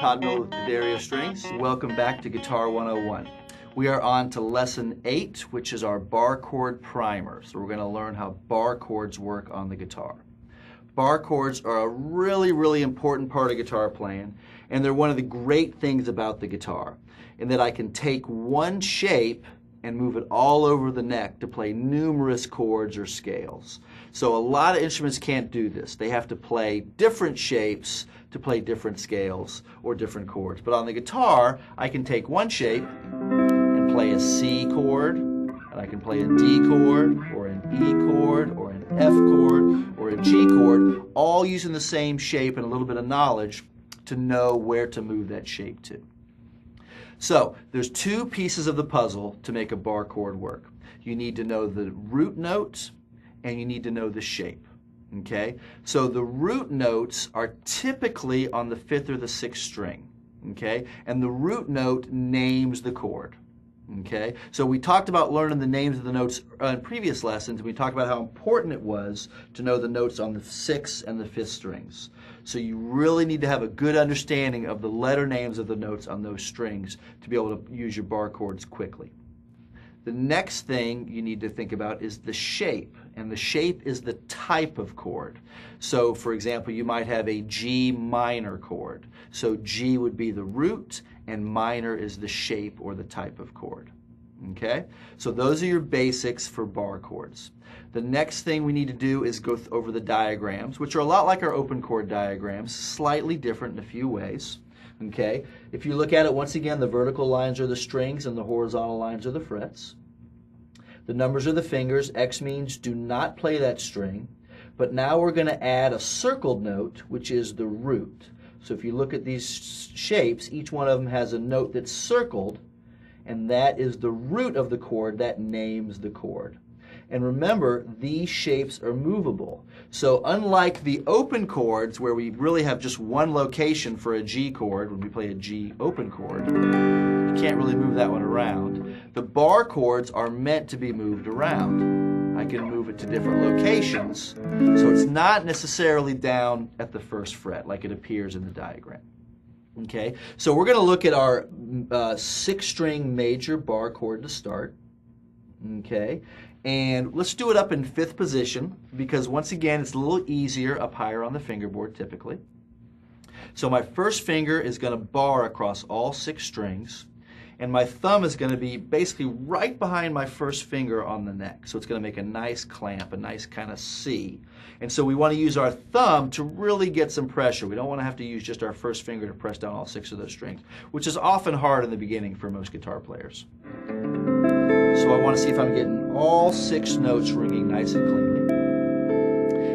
Todd Miller with the DAVI Strings. Welcome back to Guitar 101. We are on to Lesson 8, which is our bar chord primer. So we're going to learn how bar chords work on the guitar. Bar chords are a really important part of guitar playing, and they're one of the great things about the guitar, in that I can take one shape and move it all over the neck to play numerous chords or scales. So a lot of instruments can't do this. They have to play different shapes to play different scales or different chords. But on the guitar, I can take one shape and play a C chord, and I can play a D chord, or an E chord, or an F chord, or a G chord, all using the same shape and a little bit of knowledge to know where to move that shape to. So there's two pieces of the puzzle to make a bar chord work. You need to know the root notes and you need to know the shape. Okay? So the root notes are typically on the 5th or the 6th string. Okay? And the root note names the chord. Okay? So we talked about learning the names of the notes in previous lessons, and we talked about how important it was to know the notes on the 6th and the 5th strings. So you really need to have a good understanding of the letter names of the notes on those strings to be able to use your bar chords quickly. The next thing you need to think about is the shape, and the shape is the type of chord. So for example, you might have a G minor chord. So G would be the root and minor is the shape or the type of chord. Okay? So those are your basics for bar chords. The next thing we need to do is go over the diagrams, which are a lot like our open chord diagrams, slightly different in a few ways. Okay? If you look at it, once again, the vertical lines are the strings and the horizontal lines are the frets. The numbers are the fingers. X means do not play that string. But now we're going to add a circled note, which is the root. So if you look at these shapes, each one of them has a note that's circled, and that is the root of the chord that names the chord. And remember, these shapes are movable. So unlike the open chords, where we really have just one location for a G chord, when we play a G open chord, you can't really move that one around. The bar chords are meant to be moved around. I can move it to different locations, so it's not necessarily down at the 1st fret like it appears in the diagram. Okay, so we're going to look at our 6-string major bar chord to start. Okay, and let's do it up in 5th position, because once again it's a little easier up higher on the fingerboard typically. So my first finger is going to bar across all 6 strings, and my thumb is going to be basically right behind my first finger on the neck. So it's going to make a nice clamp, a nice kind of C. And so we want to use our thumb to really get some pressure. We don't want to have to use just our first finger to press down all 6 of those strings, which is often hard in the beginning for most guitar players. So I want to see if I'm getting all 6 notes ringing nice and cleanly.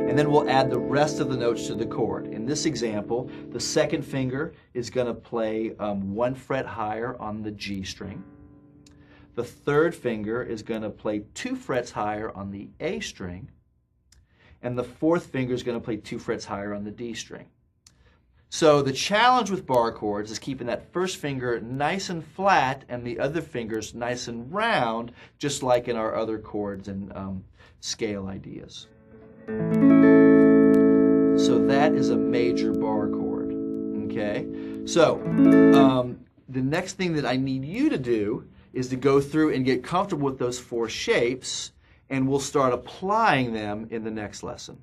And then we'll add the rest of the notes to the chord. In this example, the 2nd finger is going to play 1 fret higher on the G string. The 3rd finger is going to play 2 frets higher on the A string. And the 4th finger is going to play 2 frets higher on the D string. So the challenge with bar chords is keeping that first finger nice and flat and the other fingers nice and round, just like in our other chords and scale ideas. So that is a major bar chord. Okay? So the next thing that I need you to do is to go through and get comfortable with those 4 shapes, and we'll start applying them in the next lesson.